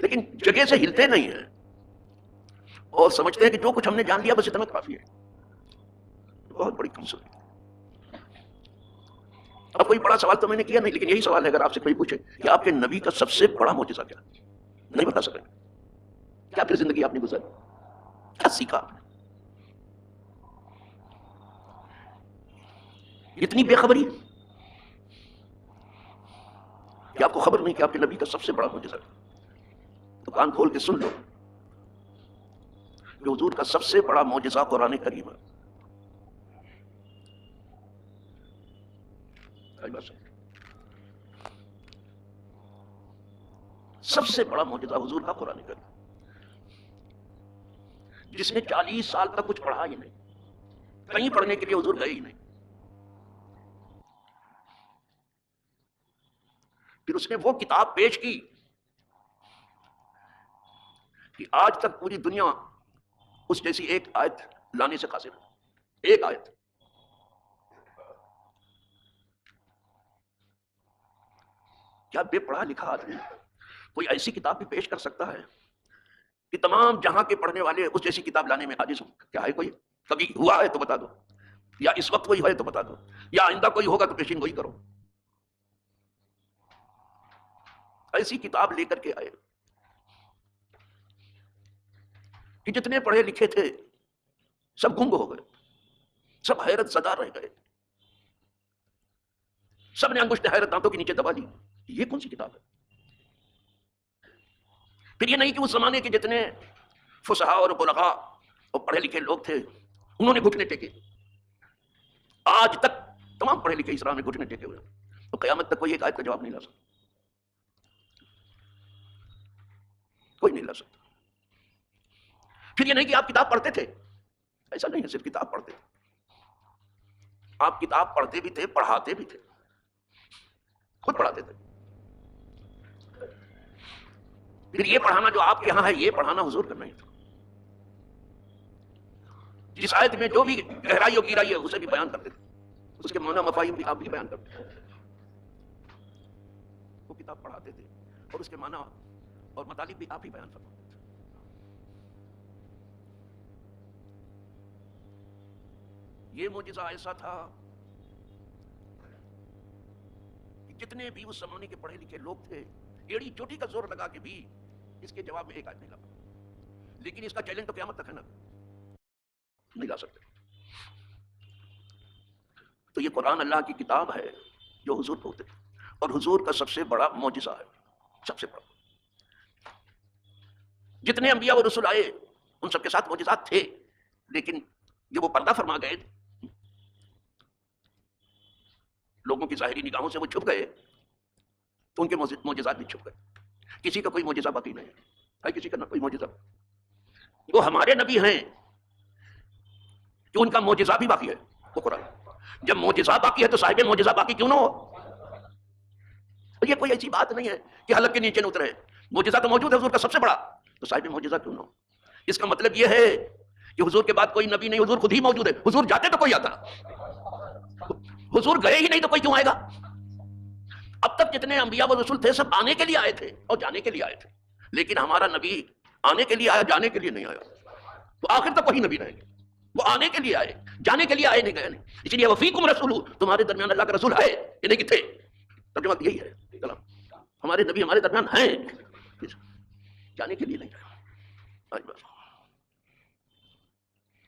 لیکن جگہ سے ہلتے نہیں ہیں اور سمجھتے ہیں کہ جو کچھ ہم نے جان لیا بس اتنا کافی ہے. بہت بڑی کمزوری. اب کوئی بڑا سوال تو میں نے کیا نہیں، لیکن یہی سوال ہے اگر آپ سے کوئی پوچھے کہ آپ کے نبی کا سب سے بڑا معجزہ کیا، نہیں بتا سکیں. کیا پھر زندگی آپ نے گزاری، کیا سیکھا آپ نے؟ اتنی بے خبری کہ آپ کو خبر نہیں کہ آپ کے نبی کا سب سے بڑا معجزہ کیا. تو کان کھول کے سن لو کہ حضور کا سب سے بڑا معجزہ قرآن کریم ہے. سب سے بڑا معجزہ حضور کا قرآن کریم، جس نے 40 سال تک کچھ پڑھا ہی نہیں، کہیں پڑھنے کے لیے حضور گئے ہی نہیں. پھر اس نے وہ کتاب پیش کی کہ آج تک پوری دنیا اس جیسی ایک آیت لانے سے قاصر ہے. ایک آیت. کیا بے پڑھا لکھا آدمی کوئی ایسی کتاب بھی پیش کر سکتا ہے کہ تمام جہاں کے پڑھنے والے اس جیسی کتاب لانے میں عاجز ہوں؟ کیا ہے کوئی؟ کبھی ہوا ہے تو بتا دو، یا اس وقت کوئی ہے تو بتا دو، یا آئندہ کوئی ہوگا تو پیشین گوئی کرو. ایسی کتاب لے کر کے آئے کہ جتنے پڑھے لکھے تھے سب گنگ ہو گئے، سب حیرت زدہ رہ گئے، سب نے انگشت حیرت دانتوں کے نیچے دبا لی. یہ کون سی کتاب ہے؟ پھر یہ نہیں کہ اس زمانے کے جتنے فصحاء اور بلغاء اور پڑھے لکھے لوگ تھے انہوں نے گھٹنے ٹیکے. آج تک تمام پڑھے لکھے اسلام میں گھٹنے ٹیکے ہوئے، تو قیامت تک کوئی ایک آیت کا جواب نہیں لا سکتا، کوئی نہیں لا سکتا. پھر یہ نہیں کہ آپ کتاب پڑھتے تھے، ایسا نہیں ہے صرف کتاب پڑھتے تھے، آپ کتاب پڑھتے بھی تھے، پڑھاتے بھی تھے، خود پڑھاتے تھے. پھر یہ پڑھانا جو آپ کے یہاں ہے یہ پڑھانا حضور کا نہیں تھا. جس آیت میں جو بھی گہرائی اور گہرائی ہے اسے بھی بیان کرتے تھے، اس کے معنی مفاہیم بھی آپ بھی بیان کرتے تھے. وہ کتاب پڑھاتے تھے اور اس کے معنی اور مطالب بھی آپ ہی بیان فرماتے تھے. یہ معجزہ ایسا تھا کہ جتنے بھی اس زمانے کے پڑھے لکھے لوگ تھے ایڑی چوٹی کا زور لگا کے بھی اس کے جواب میں ایک آیت نہیں لا پاتے. لیکن اس کا چیلنج تو قیامت تک ہے نا، نہیں لا سکتے. تو یہ قرآن اللہ کی کتاب ہے جو حضور کو اتری اور حضور کا سب سے بڑا معجزہ ہے، سب سے بڑا. جتنے انبیاء و رسول آئے ان سب کے ساتھ معجزات تھے، لیکن جب وہ پردہ فرما گئے لوگوں کی ظاہری نگاہوں سے وہ چھپ گئے تو ان کے معجزات بھی چھپ گئے. کسی کا کوئی معجزہ باقی نہیں ہے، کسی کا نہ کوئی معجزہ. وہ ہمارے نبی ہیں کہ ان کا معجزہ بھی باقی ہے، وہ قرآن. جب معجزہ باقی ہے تو صاحب معجزہ باقی کیوں نہ ہو؟ یہ کوئی ایسی بات نہیں ہے کہ حلق کے نیچے نہ اترے. معجزہ تو موجود ہے حضور کا سب سے بڑا، تو صاحب معجزہ کیوں نہ ہو؟ اس کا مطلب یہ ہے کہ حضور کے بعد کوئی نبی نہیں، حضور خود ہی موجود ہے. حضور جاتے تو کوئی آتا، حضور گئے ہی نہیں تو کوئی کیوں آئے گا؟ اب تک جتنے انبیاء و رسول تھے سب آنے کے لیے آئے تھے اور جانے کے لیے آئے تھے، لیکن ہمارا نبی آنے کے لیے آیا، جانے کے لیے نہیں آیا. تو آخر تک وہی نبی رہیں گے. وہ آنے کے لیے آئے، جانے کے لیے آئے نہیں گئے نہیں. اس لیے وفیکم رسول، تمہارے درمیان اللہ کا رسول ہے کہ نہیں کہ تھے. ترجمہ یہی ہے کلام. ہمارے نبی ہمارے درمیان ہیں، جانے کے لیے نہیں آیا.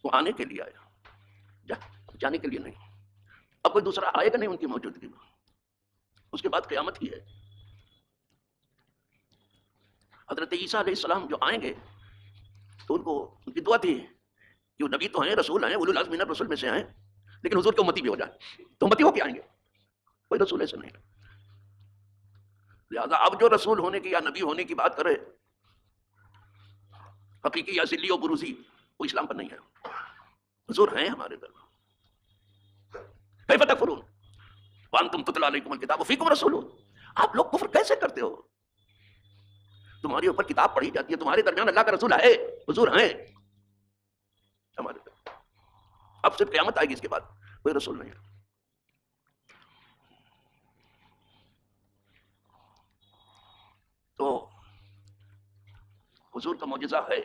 وہ آنے کے لیے آیا، جانے کے لیے نہیں. اب کوئی دوسرا آئے گا نہیں ان کی موجودگی میں. اس کے بعد قیامت ہی ہے. حضرت عیسیٰ علیہ السلام جو آئیں گے تو ان کی دعا تھی کہ وہ نبی تو ہیں، رسول ہیں، اولو العزم من الرسل میں سے ہیں، لیکن حضور کے امتی بھی ہو جائیں. تو امتی ہو کے آئیں گے، کوئی رسول ایسے نہیں. لہذا اب جو رسول ہونے کی یا نبی ہونے کی بات کرے حقیقی یا ذلی و بروزی، وہ اسلام پر نہیں ہے. حضور ہیں ہمارے در. کیف تکفرون وانتم تتلی علیکم الکتاب وفیکم رسول. آپ لوگ کفر کیسے کرتے ہو؟ تمہارے اوپر کتاب پڑھی جاتی ہے، تمہارے درمیان اللہ کا رسول ہے، حضور ہیں ہمارے درمیان. اب صرف قیامت آئے گی، اس کے بعد کوئی رسول نہیں ہے. تو حضور کا معجزہ ہے،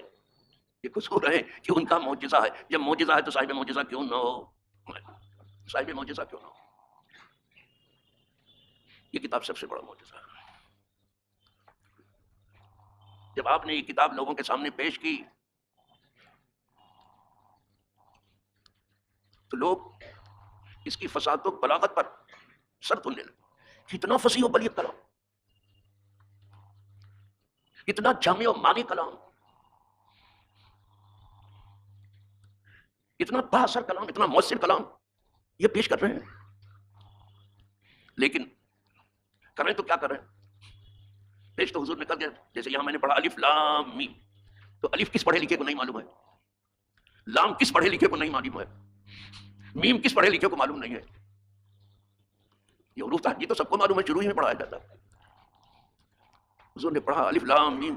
یہ قصور ہے کہ ان کا معجزہ ہے. جب معجزہ ہے تو صاحب معجزہ کیوں نہ ہو؟ صاحب معجزہ کیوں نہ ہو؟ یہ کتاب سب سے بڑا معجزہ ہے. جب آپ نے یہ کتاب لوگوں کے سامنے پیش کی تو لوگ اس کی فصاحت و بلاغت پر سر دھننے لگے. کتنا فصیح و بلیغ کلام، اتنا جامع و معنی کلام، اتنا بااثر کلام، اتنا مؤثر کلام یہ پیش کر رہے ہیں. لیکن کریں تو کیا کریں؟ پیش تو حضور نے کر دیا. جیسے یہاں میں نے پڑھا الف لام میم، تو الف کس پڑھے لکھے کو نہیں معلوم ہے، لام کس پڑھے لکھے کو نہیں معلوم ہے، میم کس پڑھے لکھے کو معلوم نہیں ہے. یہ حروف تہجی تو سب کو معلوم ہے، شروع ہی میں پڑھایا جاتا ہے. حضور نے پڑھا الف لام میم،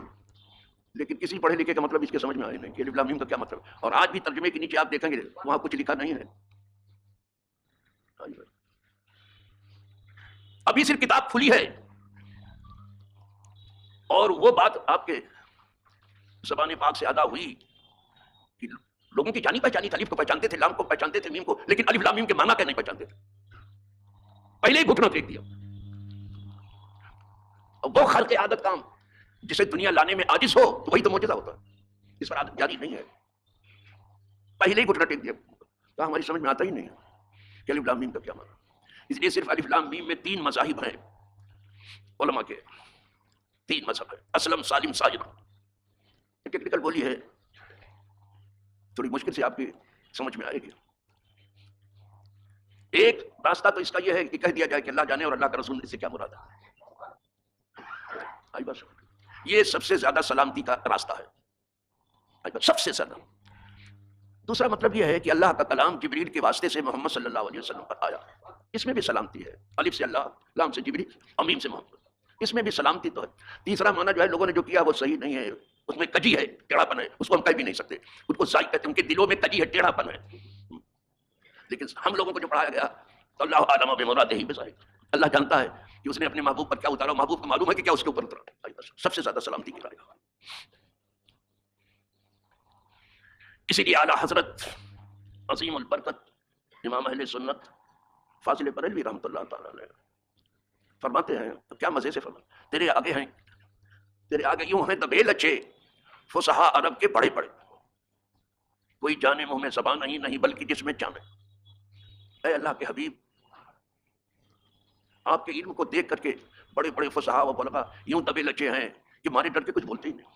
لیکن کسی پڑھے لکھے کا مطلب اس کے سمجھ میں آئے نہیں کہ الف لام میم کا کیا مطلب ہے. اور آج بھی ترجمے کے نیچے آپ دیکھیں گے وہاں کچھ لکھا نہیں ہے. ابھی صرف کتاب کھلی ہے اور وہ بات آپ کے زبان پاک سے ادا ہوئی کہ لوگوں کی جانی پہچانی تھی. الف کو پہچانتے تھے، لام کو پہچانتے تھے، میم کو، لیکن الف لام میم کے معنی کیا نہیں پہچانتے تھے. پہلے ہی گھٹنا پھینک دیا. وہ خلق عادت کام جسے دنیا لانے میں عاجز ہو تو وہی تو معجزہ ہوتا ہے. اس پر عادت جاری نہیں ہے، پہلے ہی گھٹنا ٹیک دیا. تو ہماری سمجھ میں آتا ہی نہیں ہے کہ الف لام میم کا کیا معنی. اس لیے صرف الف لام میم میں 3 مذاہب ہیں علماء کے، 3 مذہب ہیں: اسلم، سالم، ساجد. ٹیکنیکل بولی ہے، تھوڑی مشکل سے آپ کی سمجھ میں آئے گی. ایک راستہ تو اس کا یہ ہے کہ کہہ دیا جائے کہ اللہ جانے اور اللہ کا رسول اس سے کیا مراد ہے. یہ سب سے زیادہ سلامتی کا راستہ ہے، سب سے زیادہ. دوسرا مطلب یہ ہے کہ اللہ کا کلام جبریل کے واسطے سے محمد صلی اللہ علیہ وسلم پر آیا، اس میں بھی سلامتی ہے. الف سے اللہ، لام سے جبریل، اور میم سے محمد، اس میں بھی سلامتی تو ہے. تیسرا معنی جو ہے لوگوں نے جو کیا وہ صحیح نہیں ہے، اس میں کجی ہے، ٹیڑھا پن ہے، اس کو ہم کہہ بھی نہیں سکتے. اس کو ظاہر کہتے ہیں، ان کے دلوں میں کجی ہے، ٹیڑھا پن ہے. لیکن ہم لوگوں کو جو پڑھایا گیا تو اللہ عالم بمرادہ بظاہر، اللہ جانتا ہے کہ اس نے اپنے محبوب پر کیا اتارا، محبوب کو معلوم ہے کہ کیا اس کے اوپر اترا. سب سے زیادہ سلامتی کی رائے. اسی لیے اعلیٰ حضرت عظیم البرکت امام اہل سنت فاضل بریلوی رحمۃ اللہ تعالی علیہ فرماتے ہیں، تو کیا مزے سے فرماتے ہیں، تیرے آگے ہیں، تیرے آگے یوں ہیں دبیل اچھے فصحا عرب کے پڑھے پڑھے، کوئی جانے منہ میں زبان نہیں بلکہ جس میں جانے. اے اللہ کے حبیب، آپ کے علم کو دیکھ کر کے بڑے بڑے فصحا و بلغا یوں دبے لچے ہیں کہ مارے ڈر کے کچھ بولتے ہی نہیں.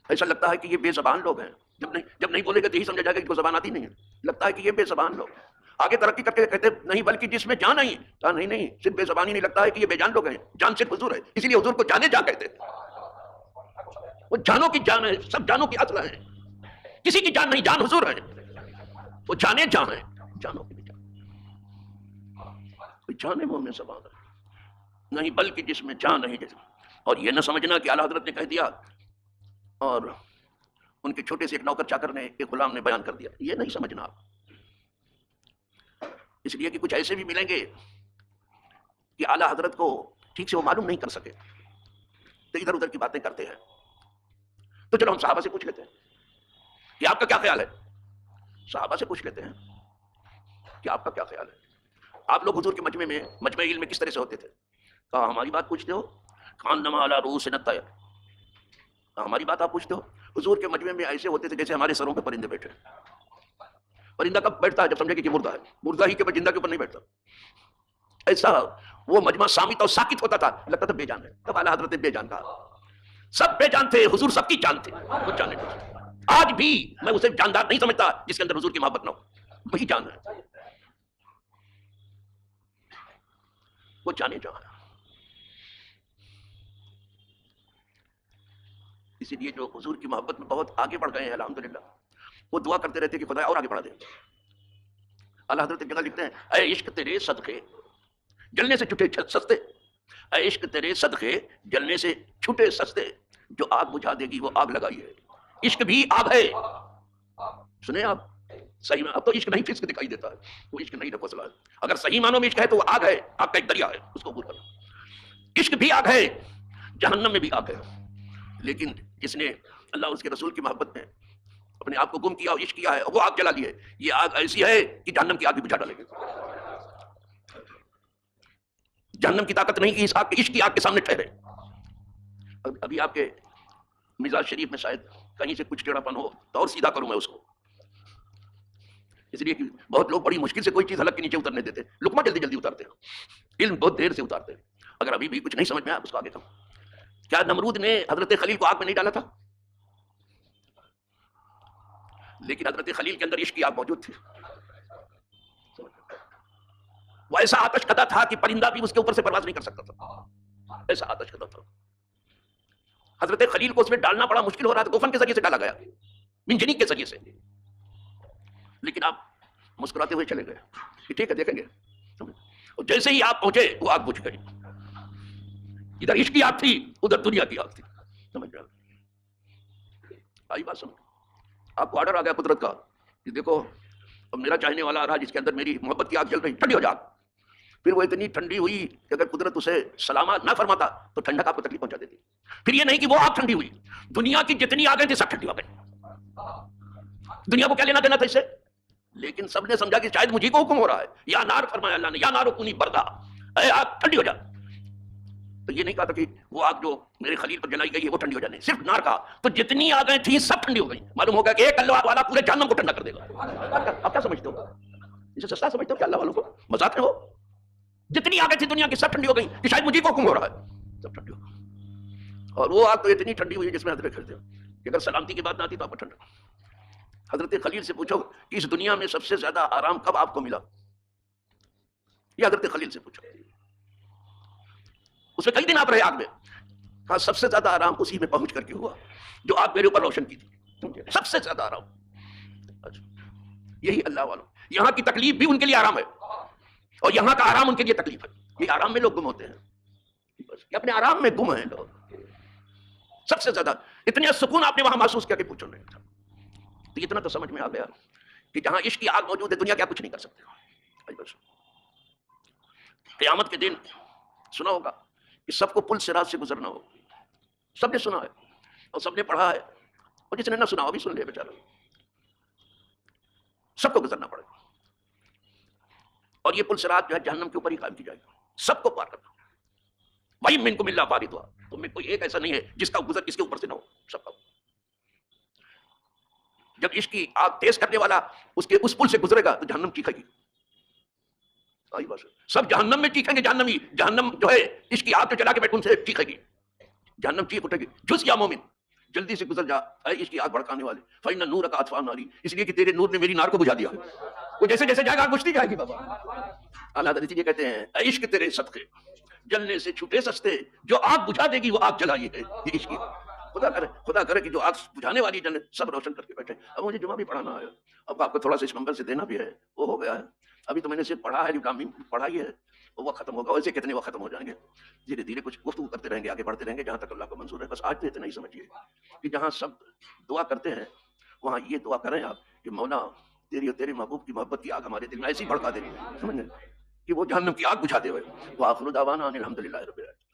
ایسا لگتا ہے کہ یہ بے زبان لوگ ہیں. جب نہیں بولے گا تو یہی سمجھا جائے گا کہ ان کو زبان آتی نہیں ہے. لگتا ہے کہ یہ بے زبان لوگ. آگے ترقی کر کے کہتے نہیں بلکہ جس میں جان نہیں. کہا نہیں، صرف بے زبانی نہیں، لگتا ہے کہ یہ بے جان لوگ ہیں. جان صرف حضور ہے، اسی لیے حضور کو جانے جا کہتے ہیں. وہ جانوں کی جان ہے، سب جانوں کی اصل ہے. کسی کی جان نہیں، جان حضور ہے. وہ جانے جان ہے، جانوں کی جان. جانے منہ میں زبان نہیں بلکہ جس میں جان نہیں. اور یہ نہ سمجھنا کہ اعلیٰ حضرت نے کہہ دیا اور ان کے چھوٹے سے ایک نوکر چاکر نے، ایک غلام نے بیان کر دیا. یہ نہیں سمجھنا آپ. اس لیے کہ کچھ ایسے بھی ملیں گے کہ اعلیٰ حضرت کو ٹھیک سے وہ معلوم نہیں کر سکے تو ادھر ادھر کی باتیں کرتے ہیں. تو چلو ہم صحابہ سے پوچھ لیتے ہیں کہ آپ کا کیا خیال ہے. صحابہ سے پوچھ لیتے ہیں کہ آپ کا کیا خیال ہے. آپ لوگ حضور کے مجمع علم میں کس طرح سے ہوتے تھے؟ کہا ہماری بات پوچھتے ہو، کان نما علی رؤوسنا الطیر. ہماری بات آپ پوچھتے ہو. حضور کے مجمع میں ایسے ہوتے تھے جیسے ہمارے سروں پہ پرندے بیٹھے. پرندہ کب بیٹھتا ہے؟ جب سمجھے کہ مردہ ہے. مردہ ہی کے پرندہ کے اوپر نہیں بیٹھتا. ایسا وہ مجمع صامت اور ساکت ہوتا تھا، لگتا تھا بے جان ہے. تب اعلیٰ حضرت نے بے جان کہا. سب بے جان تھے، حضور سب کی جان تھے. وہ جانے آج بھی میں اسے جاندار نہیں سمجھتا جس کے اندر حضور کی محبت نہ ہو. وہی جان ہے، وہ جانے جہاں. اسی لیے جو حضور کی محبت میں بہت آگے بڑھ گئے ہیں الحمدللہ، وہ دعا کرتے رہتے کہ خدا اور آگے بڑھا دے. اللہ حضرت ایک جگہ لکھتے ہیں، اے عشق تیرے صدقے جلنے سے چھٹے سستے، اے عشق تیرے صدقے جلنے سے چھٹے سستے، جو آگ بجھا دے گی وہ آگ لگائی ہے. عشق بھی آگ ہے. سنیں آپ صحیح میں، اب تو عشق نہیں فسق دکھائی دیتا ہے، وہ عشق نہیں رکھو. اگر صحیح معنوں میں عشق ہے تو وہ آگ ہے، آگ کا ایک دریا ہے، اس کو عبور کرنا. عشق بھی آگ ہے، جہنم میں بھی آگ ہے. لیکن جس نے اللہ اس کے رسول کی محبت میں اپنے آپ کو گم کیا اور عشق کیا ہے، وہ آگ جلا لی ہے. یہ آگ ایسی ہے کہ جہنم کی آگ بھی بجھا ڈالے گی. جہنم کی طاقت نہیں کہ اس آگ کے عشق کی آگ کے سامنے ٹھہرے. ابھی آپ کے مزاج شریف میں شاید کہیں سے کچھ ٹیڑھا پن ہو تو اور سیدھا کروں میں اس کو، اس لیے کہ بہت لوگ بڑی مشکل سے کوئی چیز حلق کے نیچے اترنے دیتے، لقمہ جلدی جلدی اتارتے ہیں، علم بہت دیر سے اتارتے ہیں. اگر ابھی بھی کچھ نہیں سمجھ میں آیا اس کو آگے کہوں. کیا نمرود نے حضرت خلیل کو آگ میں نہیں ڈالا تھا؟ لیکن حضرت خلیل کے اندر عشق کی آگ موجود تھی. وہ ایسا آتش کدا تھا کہ پرندہ بھی اس کے اوپر سے پرواز نہیں کر سکتا تھا، ایسا آتش کدا تھا. حضرت خلیل کو اس میں ڈالنا بڑا مشکل ہو رہا تھا، گوفن کے ذریعے سے ڈالا گیا، منجنیق کے ذریعے سے. لیکن آپ مسکراتے ہوئے چلے گئے کہ ٹھیک ہے دیکھیں گے. اور جیسے ہی آپ پہنچے وہ آگ بجھ گئی. ادھر عشق کی آگ تھی، ادھر دنیا کی آگ تھی. سمجھ رہے آئی بات سمجھ؟ آپ کو آرڈر آ گیا قدرت کا کہ دیکھو اب میرا چاہنے والا آ رہا جس کے اندر میری محبت کی آگ جل رہی، ٹھنڈی ہو جا. پھر وہ اتنی ٹھنڈی ہوئی کہ اگر قدرت اسے سلامت نہ فرماتا تو ٹھنڈک آپ کو تکلیف پہنچا دیتی. پھر یہ نہیں کہ وہ آگ ٹھنڈی ہوئی، دنیا کی جتنی آگیں تھی سب ٹھنڈی ہو گئی. دنیا کو کیا لینا دینا تھا اس سے؟ لیکن سب نے سمجھا کہ شاید مجھے کو حکم ہو رہا ہے. یا نار فرمایا اللہ نے، یا نار کونی بردا، اے آگ ٹھنڈی ہو جا. تو یہ نہیں کہا تھا کہ وہ آگ جو میرے خلیل پر جلائی گئی ہے وہ ٹھنڈی ہو جانے، صرف نار کہا. تو جتنی آگیں تھیں سب ٹھنڈی ہو گئی. معلوم ہوگا کہ ایک اللہ والا پورے جہنم کو ٹھنڈا کر دے گا. آپ کیا سمجھتے ہو؟ اسے سستا سمجھتے ہو کہ اللہ والوں کو مذاق ہے؟ وہ جتنی آگیں تھی دنیا کی سب ٹھنڈی ہو گئی کہ شاید مجھے کو حکم ہو رہا ہے، سب ٹھنڈی ہو گئی. اور وہ آگ تو اتنی ٹھنڈی ہوئی جس میں حضرت کھڑتے ہو کہ اگر سلامتی کی بات نہ آتی تو آپ کو ٹھنڈا. حضرت خلیل سے پوچھو کہ اس دنیا میں سب سے زیادہ آرام کب آپ کو ملا؟ یہ حضرت خلیل سے پوچھو. اس میں کئی دن آپ رہے آگ میں، کہا سب سے زیادہ آرام اسی میں پہنچ کر کے ہوا جو آپ میرے اوپر روشن کی تھی، سب سے زیادہ آرام. یہی اللہ والوں، یہاں کی تکلیف بھی ان کے لیے آرام ہے اور یہاں کا آرام ان کے لیے تکلیف ہے. یہ آرام میں لوگ گم ہوتے ہیں، بس یہ اپنے آرام میں گم ہیں لوگ. سب سے زیادہ اتنا سکون آپ نے وہاں محسوس کیا کہ پوچھو نہیں تھا. تو اتنا تو سمجھ میں آ گیا کہ جہاں عشق کی آگ موجود ہے دنیا کیا کچھ نہیں کر سکتے. بس قیامت کے دن سنا ہوگا کہ سب کو پل صراط سے گزرنا ہوگا. سب نے سنا ہے اور سب نے پڑھا ہے، اور جس نے نہ سنا ہو بھی سن لے بیچارہ. سب کو گزرنا پڑے گا اور یہ پل صراط جو ہے جہنم کے اوپر ہی قائم کی جائے گی. سب کو پار کرنا. وَإِن مِّنكُمْ إِلَّا وَارِدُهَا، تم میں کوئی ایک ایسا نہیں ہے جس کا گزر کس کے اوپر سے نہ ہو، سب کا. جب عشق کی آگ تیز کرنے والا اس پل سے گزرے گا تو جہنم چیخے گی. سب جہنم میں چیخیں گے. جہنم جو ہے عشق کی آگ جو جلا کے بیٹھے ان سے چیخے گی. جہنم چیخ اٹھے گی، جھس یا مومن جلدی سے گزر جا اے عشق کی آگ بھڑکانے والے، فإن نورک اطفأ ناری، اس لیے کہ تیرے نور نے میری نار کو بجھا دیا. وہ جیسے جیسے جائے گا آگ بجھتی جائے گی. بابا اللہ تعالیٰ یہ کہتے ہیں اے عشق تیرے صدقے جلنے سے چھوٹے سستے، جو آگ بجھا دے گی وہ آگ جلائیے گئے. یہ عشق کی خدا کرے کہ جو آگ بجھانے والی جنت سب روشن کر کے بیٹھے. اب مجھے جمعہ بھی پڑھانا ہے، اب آپ کو تھوڑا سا اس منبر سے دینا بھی ہے، وہ ہو گیا ہے. ابھی تو میں نے صرف پڑھا ہے، پڑھائی ہے، وہ ختم ہوگا. ویسے کتنے وہ ختم ہو جائیں گے. دھیرے دھیرے کچھ گفتگو کرتے رہیں گے، آگے بڑھتے رہیں گے جہاں تک اللہ کو منظور ہے. بس آج تو اتنا ہی سمجھیے کہ جہاں سب دعا کرتے ہیں وہاں یہ دعا کریں آپ کہ مولا تیری اور تیرے محبوب کی محبت کی آگ ہمارے دل میں ایسی بھڑکا دے، سمجھ کہ وہ جہنم کی آگ بجھا دے ہوئے. وآخر دعوانا ان الحمد للہ رب العالمین.